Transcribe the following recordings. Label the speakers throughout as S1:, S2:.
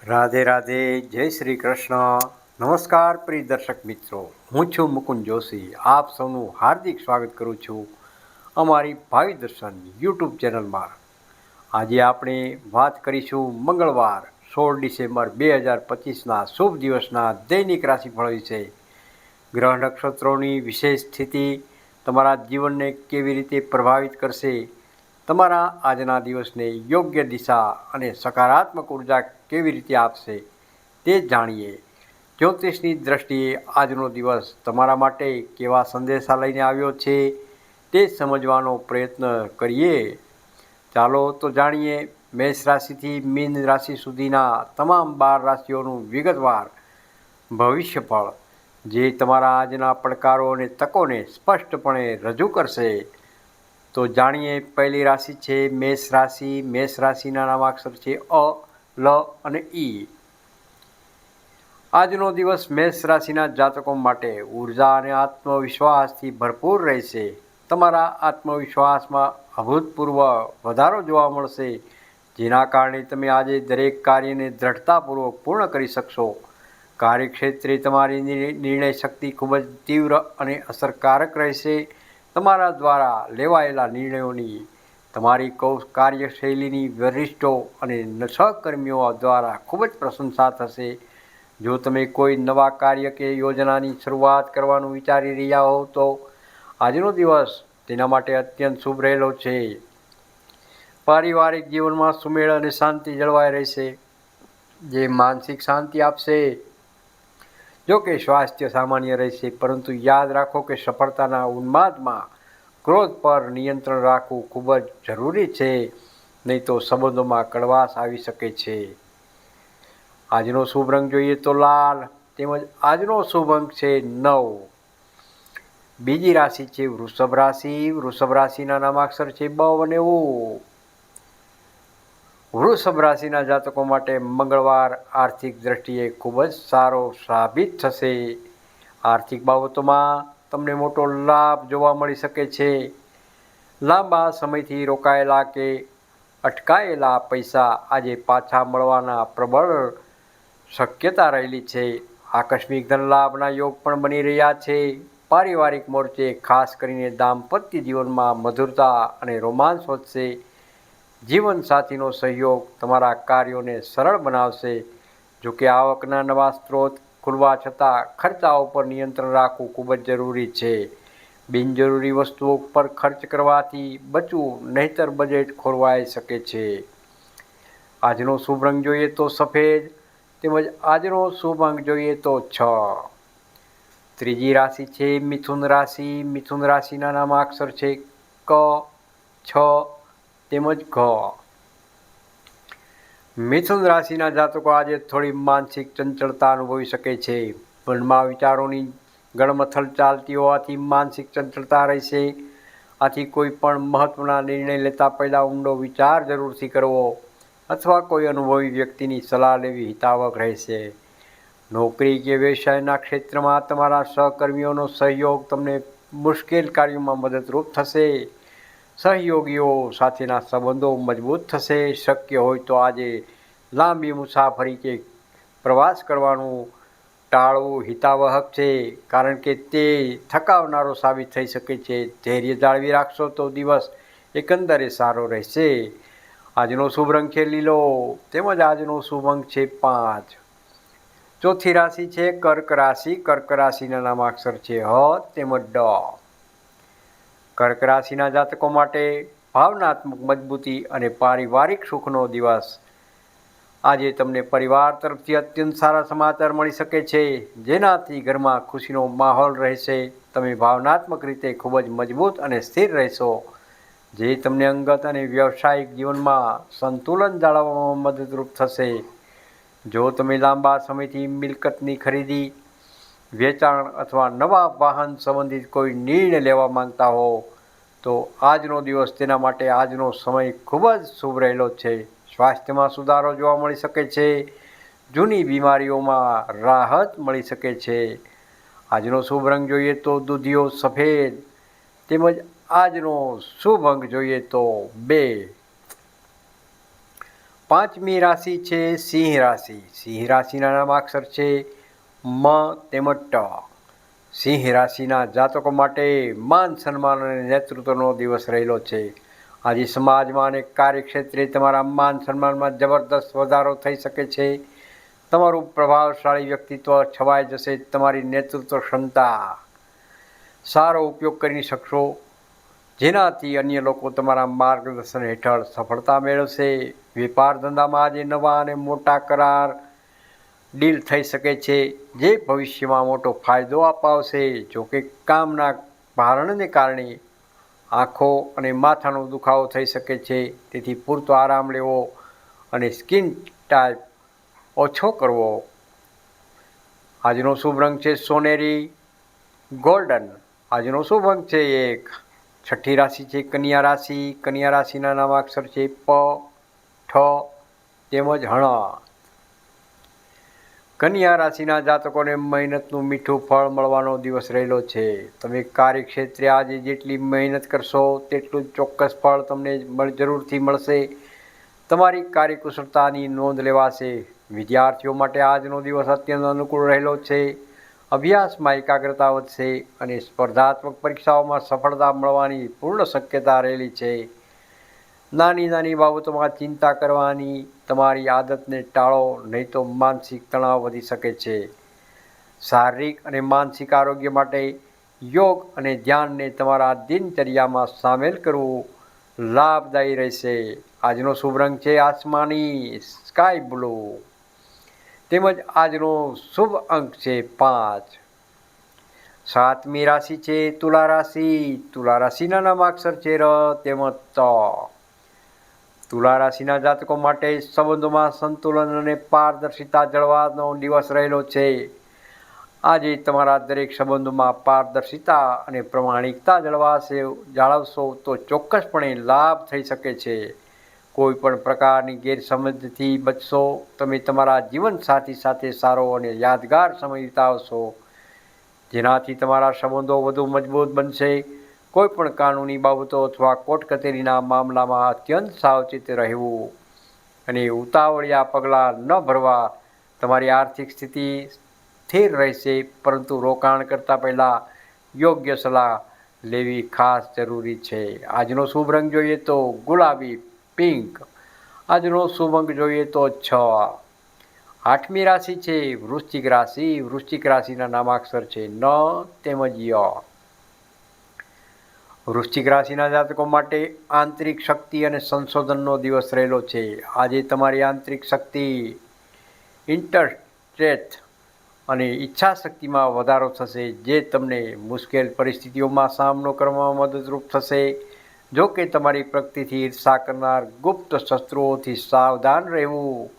S1: રાધે રાધે, જય શ્રી કૃષ્ણ. નમસ્કાર પ્રિય દર્શક મિત્રો, હું છું મુકુંદ જોશી. આપ સૌનું હાર્દિક સ્વાગત કરું છું અમારી ભાવિ દર્શન યુટ્યુબ ચેનલમાં. આજે આપણે વાત કરીશું મંગળવાર 16 ડિસેમ્બર 2025ના શુભ દિવસના દૈનિક રાશિફળ વિશે. ગ્રહ નક્ષત્રોની વિશેષ સ્થિતિ તમારા જીવનને કેવી રીતે પ્રભાવિત કરશે, તમારા આજના દિવસને યોગ્ય દિશા અને સકારાત્મક ઉર્જા કેવી રીતે આપશે તે જાણીએ. જ્યોતિષની દ્રષ્ટિએ આજનો દિવસ તમારા માટે કેવા સંદેશા લઈને આવ્યો છે તે સમજવાનો પ્રયત્ન કરીએ. ચાલો તો જાણીએ મેષ રાશિથી મીન રાશિ સુધીના તમામ 12 રાશિઓનું વિગતવાર ભવિષ્યફળ, જે તમારા આજના પડકારો અને તકોને સ્પષ્ટપણે રજૂ કરશે. તો જાણીએ, પહેલી રાશિ છે મેષ રાશિ. મેષ રાશિના નામાક્ષર છે અ, લ અને ઈ. આજનો દિવસ મેષ રાશિના જાતકો માટે ઉર્જા અને આત્મવિશ્વાસથી ભરપૂર રહેશે. તમારા આત્મવિશ્વાસમાં અભૂતપૂર્વ વધારો જોવા મળશે, જેના કારણે તમે આજે દરેક કાર્યને દ્રઢતાપૂર્વક પૂર્ણ કરી શકશો. કાર્યક્ષેત્રે તમારી નિર્ણય શક્તિ ખૂબ જ તીવ્ર અને અસરકારક રહેશે. તમારા દ્વારા લેવાયેલા નિર્ણયોની તમારી કાર્યશૈલીની વરિષ્ઠો અને સહકર્મીઓ દ્વારા ખૂબ જ પ્રશંસા થશે. જો તમે કોઈ નવા કાર્ય કે યોજનાની શરૂઆત કરવાનું વિચારી રહ્યા હો તો આજનો દિવસ તેના માટે અત્યંત શુભ રહેલો છે. પારિવારિક જીવનમાં સુમેળ અને શાંતિ જળવાઈ રહેશે, જે માનસિક શાંતિ આપશે. જો કે સ્વાસ્થ્ય સામાન્ય રહેશે, પરંતુ યાદ રાખો કે સફળતાના ઉન્માદમાં ક્રોધ પર નિયંત્રણ રાખવું ખૂબ જ જરૂરી છે, નહીં તો સંબંધોમાં કડવાશ આવી શકે છે. આજનો શુભ રંગ જોઈએ તો લાલ, તેમજ આજનો શુભ અંક છે 9. બીજી રાશિ છે વૃષભ રાશિ. વૃષભ રાશિના નામાક્ષર છે બ અને ઉ. વૃષભ રાશિના જાતકો માટે મંગળવાર આર્થિક દ્રષ્ટિએ ખૂબ જ સારો સાબિત થશે. આર્થિક બાબતોમાં તમને મોટો લાભ જોવા મળી શકે છે. લાંબા સમયથી રોકાયેલા કે અટકાયેલા પૈસા આજે પાછા મળવાના પ્રબળ શક્યતા રહેલી છે. આકસ્મિક ધન લાભના યોગ પણ બની રહ્યા છે. પારિવારિક મોરચે ખાસ કરીને દાંપત્ય જીવનમાં મધુરતા અને રોમાંસ વધશે. જીવનસાથીનો સહયોગ તમારા કાર્યોને સરળ બનાવશે. જોકે આવકના નવા સ્ત્રોત ખુલવા છતાં ખર્ચાઓ પર નિયંત્રણ રાખવું ખૂબ જ જરૂરી છે. બિનજરૂરી વસ્તુઓ પર ખર્ચ કરવાથી બચવું, નહીંતર બજેટ ખોરવાઈ શકે છે. આજનો શુભ રંગ જોઈએ તો સફેદ, તેમજ આજનો શુભ અંક જોઈએ તો 6. ત્રીજી રાશિ છે મિથુન રાશિ. મિથુન રાશિના નામાક્ષર છે ક, છ તેમજ ઘ. મિથુન રાશિના જાતકો આજે થોડી માનસિક ચંચળતા અનુભવી શકે છે. મનમાં વિચારોની ગળમથલ ચાલતી હોવાથી માનસિક ચંચળતા રહેશે. આથી કોઈ પણ મહત્વના નિર્ણય લેતા પહેલાં ઊંડો વિચાર જરૂરથી કરવો, અથવા કોઈ અનુભવી વ્યક્તિની સલાહ લેવી હિતાવહ રહેશે. નોકરી કે વ્યવસાયના ક્ષેત્રમાં તમારા સહકર્મીઓનો સહયોગ તમને મુશ્કેલ કાર્યોમાં મદદરૂપ થશે. સહયોગીઓ સાથેના સંબંધો મજબૂત થશે. શક્ય હોય તો આજે લાંબી મુસાફરી કે પ્રવાસ કરવાનું ટાળવું હિતાવહ છે, કારણ કે તે થકાવનારો સાબિત થઈ શકે છે. ધૈર્ય જાળવી રાખશો તો દિવસ એકંદરે સારો રહેશે. આજનો શુભ રંગ છે લીલો, તેમજ આજનો શુભ અંક છે 5. ચોથી રાશિ છે કર્ક રાશિ. કર્ક રાશિના નામાક્ષર છે હ તેમજ ડ. કર્ક રાશિના જાતકો માટે ભાવનાત્મક મજબૂતી અને પારિવારિક સુખનો દિવસ. આજે તમને પરિવાર તરફથી અત્યંત સારા સમાચાર મળી શકે છે, જેનાથી ઘરમાં ખુશીનો માહોલ રહેશે. તમે ભાવનાત્મક રીતે ખૂબ જ મજબૂત અને સ્થિર રહેશો, જે તમને અંગત અને વ્યવસાયિક જીવનમાં સંતુલન જાળવવામાં મદદરૂપ થશે. જો તમે લાંબા સમયથી મિલકતની ખરીદી, વેચાણ અથવા નવા વાહન સંબંધિત કોઈ નિર્ણય લેવા માંગતા હો તો આજનો દિવસ તેના માટે આજનો સમય ખૂબ જ શુભ રહેલો છે. સ્વાસ્થ્યમાં સુધારો જોવા મળી શકે છે. જૂની બીમારીઓમાં રાહત મળી શકે છે. આજનો શુભ રંગ જોઈએ તો દૂધિયો સફેદ, તેમજ આજનો શુભ અંક જોઈએ તો 2. પાંચમી રાશિ છે સિંહ રાશિ. સિંહ રાશિના નામાક્ષર છે મ તેમજ ટ. સિંહ રાશિના જાતકો માટે માન સન્માન અને નેતૃત્વનો દિવસ રહેલો છે. આજે સમાજમાં અને કાર્યક્ષેત્રે તમારા માન સન્માનમાં જબરદસ્ત વધારો થઈ શકે છે. તમારું પ્રભાવશાળી વ્યક્તિત્વ છવાઈ જશે. તમારી નેતૃત્વ ક્ષમતા સારો ઉપયોગ કરી શકશો, જેનાથી અન્ય લોકો તમારા માર્ગદર્શન હેઠળ સફળતા મેળવશે. વેપાર ધંધામાં આજે નવા અને મોટા કરાર ડીલ થઈ શકે છે, જે ભવિષ્યમાં મોટો ફાયદો અપાવશે. જોકે કામના ભારણને કારણે આંખો અને માથાનો દુખાવો થઈ શકે છે, તેથી પૂરતો આરામ લેવો અને સ્કિન ટાઈપ ઓછો કરવો. આજનો શુભ રંગ છે સોનેરી ગોલ્ડન. આજનો શુભ અંક છે 1. છઠ્ઠી રાશિ છે કન્યા રાશિ. કન્યા રાશિના નામાક્ષર છે પ, ઠ તેમજ હણ. કન્યા રાશિના જાતકોને મહેનતનું મીઠું ફળ મળવાનો દિવસ રહેલો છે. તમે કાર્યક્ષેત્રે આજે જેટલી મહેનત કરશો તેટલું ચોક્કસ ફળ તમને જરૂરથી મળશે. તમારી કાર્યકુશળતાની નોંધ લેવાશે. વિદ્યાર્થીઓ માટે આજનો દિવસ અત્યંત અનુકૂળ રહેલો છે. અભ્યાસમાં એકાગ્રતા વધશે અને સ્પર્ધાત્મક પરીક્ષાઓમાં સફળતા મળવાની પૂર્ણ શક્યતા રહેલી છે. નાની નાની બાબતોમાં ચિંતા કરવાની તમારી આદતને ટાળો, નહીં તો માનસિક તણાવ વધી શકે છે. શારીરિક અને માનસિક આરોગ્ય માટે યોગ અને ધ્યાનને તમારા દિનચર્યામાં સામેલ કરવું લાભદાયી રહેશે. આજનો શુભ રંગ છે આસમાની સ્કાય બ્લુ. તેમજ આજનો શુભ અંક છે 5. સાતમી રાશિ છે તુલા રાશિ. તુલા રાશિના નામાક્ષર છે ર તેમજ ત. તુલા રાશિના જાતકો માટે સંબંધોમાં સંતુલન અને પારદર્શિતા જળવાનો દિવસ રહેલો છે. આજે તમારા દરેક સંબંધોમાં પારદર્શિતા અને પ્રમાણિકતા જાળવશો તો ચોક્કસપણે લાભ થઈ શકે છે. કોઈ પણ પ્રકારની ગેરસમજથી બચશો. તમે તમારા જીવનસાથી સાથે સારો અને યાદગાર સમય વિતાવશો, જેનાથી તમારા સંબંધો વધુ મજબૂત બનશે. કોઈ પણ કાનૂની બાબતો અથવા કોર્ટ કચેરીના મામલામાં અત્યંત સાવચેત રહેવું અને ઉતાવળિયા પગલાં ન ભરવા. તમારી આર્થિક સ્થિતિ સ્થિર રહેશે, પરંતુ રોકાણ કરતાં પહેલાં યોગ્ય સલાહ લેવી ખાસ જરૂરી છે. આજનો શુભ રંગ જોઈએ તો ગુલાબી પિંક. આજનો શુભ અંક જોઈએ તો 6. આઠમી રાશિ છે વૃશ્ચિક રાશિ. વૃશ્ચિક રાશિના નામાક્ષર છે ન તેમજ ય. વૃશ્ચિક રાશિના જાતકો માટે આંતરિક શક્તિ અને સંશોધનનો દિવસ રહેલો છે. આજે તમારી આંતરિક શક્તિ, ઇન્ટરેસ્ટ અને ઈચ્છાશક્તિમાં વધારો થશે, જે તમને મુશ્કેલ પરિસ્થિતિઓમાં સામનો કરવામાં મદદરૂપ થશે. જો કે તમારી પ્રગતિથી ઈર્ષા કરનાર ગુપ્ત શત્રુઓથી સાવધાન રહેવું.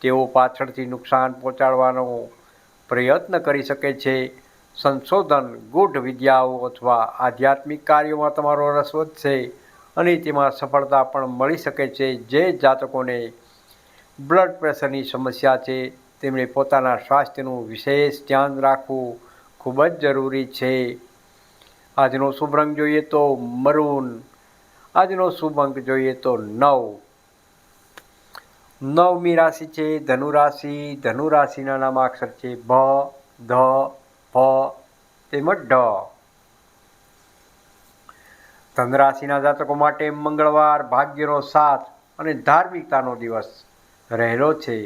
S1: તેઓ પાછળથી નુકસાન પહોંચાડવાનો પ્રયત્ન કરી શકે છે. સંશોધન, ગૂઢ વિદ્યાઓ અથવા આધ્યાત્મિક કાર્યોમાં તમારો રસ વધશે અને તેમાં સફળતા પણ મળી શકે છે. જે જાતકોને બ્લડ પ્રેશરની સમસ્યા છે, તેમણે પોતાના સ્વાસ્થ્યનું વિશેષ ધ્યાન રાખવું ખૂબ જ જરૂરી છે. આજનો શુભ રંગ જોઈએ તો મરૂન. આજનો શુભ અંક જોઈએ તો 9. 9મી રાશિ છે ધનુ રાશિ. ધનુ રાશિના નામાક્ષર છે ભ, ધ, ફ તેમજ ઢ. ધન રાશિના જાતકો માટે મંગળવાર ભાગ્યનો સાથ અને ધાર્મિકતાનો દિવસ રહેલો છે.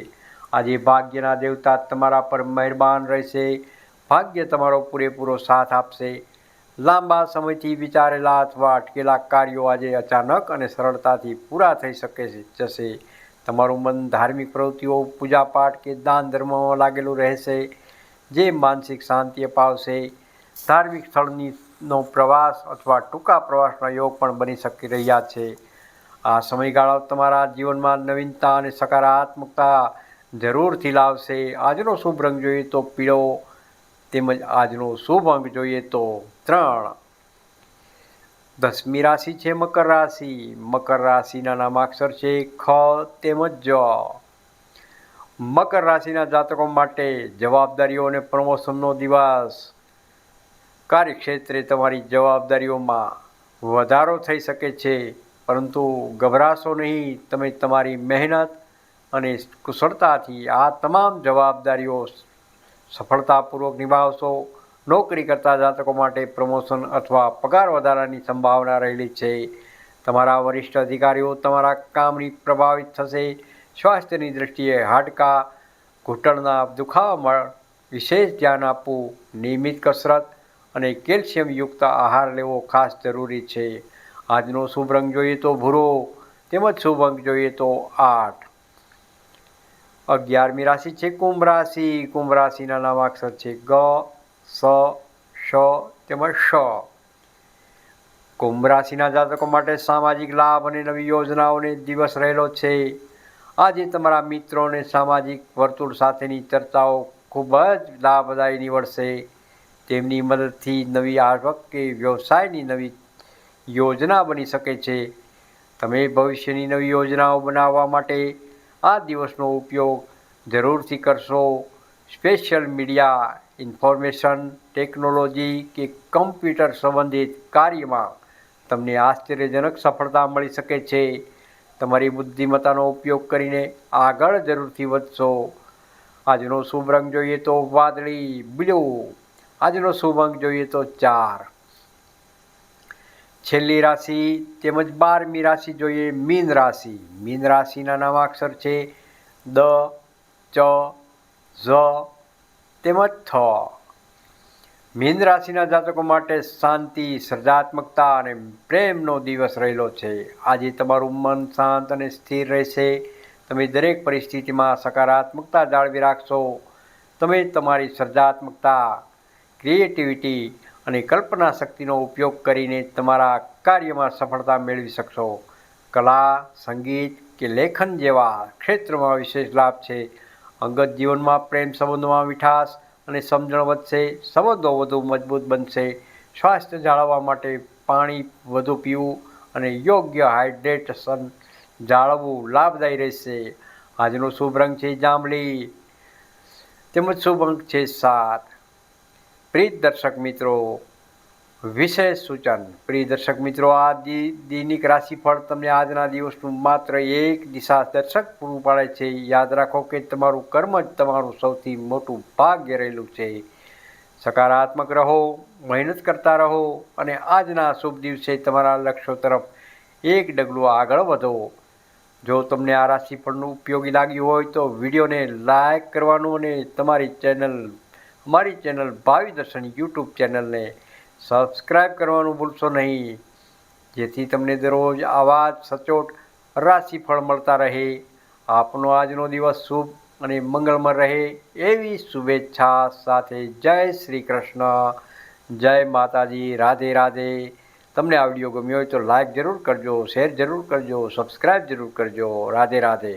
S1: આજે ભાગ્યના દેવતા તમારા પર મહેરબાન રહેશે. ભાગ્ય તમારો પૂરેપૂરો સાથ આપશે. લાંબા સમયથી વિચારેલા અથવા અટકેલા કાર્યો આજે અચાનક અને સરળતાથી પૂરા થઈ જશે. તમારું મન ધાર્મિક પ્રવૃત્તિઓ, પૂજાપાઠ કે દાન ધર્મમાં લાગેલું રહેશે, જે માનસિક શાંતિ અપાવશે. ધાર્મિક સ્થળનો પ્રવાસ અથવા ટૂંકા પ્રવાસના યોગ પણ બની શકી રહ્યા છે. આ સમયગાળો તમારા જીવનમાં નવીનતા અને સકારાત્મકતા જરૂરથી લાવશે. આજનો શુભ રંગ જોઈએ તો પીળો તેમજ આજનો શુભ અંક જોઈએ તો 3. 10મી રાશિ છે મકર રાશિ. મકર રાશિના નામાક્ષર છે ખ તેમજ જ. મકર રાશિના જાતકો માટે જવાબદારીઓ અને પ્રમોશનનો દિવસ. કાર્યક્ષેત્રે તમારી જવાબદારીઓમાં વધારો થઈ શકે છે, પરંતુ ગભરાશો નહીં. તમે તમારી મહેનત અને કુશળતાથી આ તમામ જવાબદારીઓ સફળતાપૂર્વક નિભાવશો. નોકરી કરતા જાતકો માટે પ્રમોશન અથવા પગાર વધારાની સંભાવના રહેલી છે. તમારા વરિષ્ઠ અધિકારીઓ તમારા કામની પ્રભાવિત થશે. સ્વાસ્થ્યની દૃષ્ટિએ હાડકાં, ઘૂંટણના દુખાવામાં વિશેષ ધ્યાન આપવું. નિયમિત કસરત અને કેલ્શિયમયુક્ત આહાર લેવો ખાસ જરૂરી છે. આજનો શુભ રંગ જોઈએ તો ભૂરો, તેમજ શુભ અંક જોઈએ તો 8. 11મી રાશિ છે કુંભ રાશિ. કુંભ રાશિના નામાક્ષર છે ગ, સ, શ તેમજ શ. કુંભ રાશિના જાતકો માટે સામાજિક લાભ અને નવી યોજનાઓને દિવસ રહેલો છે. આજે તમારા મિત્રો અને સામાજિક વર્તુળ સાથેની ચર્ચાઓ ખૂબ જ લાભદાયી નીવડશે. તેમની મદદથી નવી આવક કે વ્યવસાયની નવી યોજના બની શકે છે. તમે ભવિષ્યની નવી યોજનાઓ બનાવવા માટે આ દિવસનો ઉપયોગ જરૂરથી કરશો. સોશિયલ મીડિયા, ઇન્ફોર્મેશન ટેકનોલોજી કે કમ્પ્યુટર સંબંધિત કાર્યમાં તમને આશ્ચર્યજનક સફળતા મળી શકે છે. તમારી બુદ્ધિમત્તાનો ઉપયોગ કરીને આગળ જરૂરથી વધશો. આજનો શુભ રંગ જોઈએ તો વાદળી બ્લુ. આજનો શુભ અંક જોઈએ તો 4. છેલ્લી રાશિ તેમજ 12મી રાશિ જોઈએ મીન રાશિ. મીન રાશિના નામાક્ષર છે દ, ચ, ઝ તેમજ થ. મીન રાશિના જાતકો માટે શાંતિ, સર્જનાત્મકતા અને પ્રેમનો દિવસ રહેલો છે. આજે તમારું મન શાંત અને સ્થિર રહેશે. તમે દરેક પરિસ્થિતિમાં સકારાત્મકતા જાળવી રાખશો. તમે તમારી સર્જનાત્મકતા, ક્રિએટિવિટી અને કલ્પના શક્તિનો ઉપયોગ કરીને તમારા કાર્યમાં સફળતા મેળવી શકશો. કલા, સંગીત કે લેખન જેવા ક્ષેત્રમાં વિશેષ લાભ છે. અંગત જીવનમાં પ્રેમ સંબંધોમાં મીઠાશ અને સમજણ વધશે. સંબંધો વધુ મજબૂત બનશે. સ્વાસ્થ્ય જાળવવા માટે પાણી વધુ પીવું અને યોગ્ય હાઇડ્રેશન જાળવવું લાભદાયી રહેશે. આજનો શુભ રંગ છે જાંબલી, તેમજ શુભ અંક છે 7. પ્રિય દર્શક મિત્રો, વિશેષ સૂચન. પ્રિય દર્શક મિત્રો, આ દૈનિક રાશિફળ તમને આજના દિવસનું માત્ર એક દિશા દર્શક પૂરું પાડે છે. યાદ રાખો કે તમારું કર્મ જ તમારું સૌથી મોટું ભાગ્ય રહેલું છે. સકારાત્મક રહો, મહેનત કરતા રહો અને આજના શુભ દિવસે તમારા લક્ષ્યો તરફ એક ડગલું આગળ વધો. જો તમને આ રાશિફળનું ઉપયોગી લાગ્યું હોય તો વિડીયોને લાઈક કરવાનું અને અમારી ચેનલ ભાવિ દર્શન યુટ્યુબ ચેનલને સબસ્ક્રાઈબ કરવાનું ભૂલશો નહીં, જેથી તમને દરરોજ આવા જ સચોટ રાશિફળ મળતા રહે. આપનો આજનો દિવસ શુભ અને મંગળમય રહે એવી શુભેચ્છા સાથે જય શ્રી કૃષ્ણ, જય માતાજી, રાધે રાધે. તમને આ વિડીયો ગમ્યો હોય તો લાઈક જરૂર કરજો, શેર જરૂર કરજો, સબસ્ક્રાઈબ જરૂર કરજો. રાધે રાધે.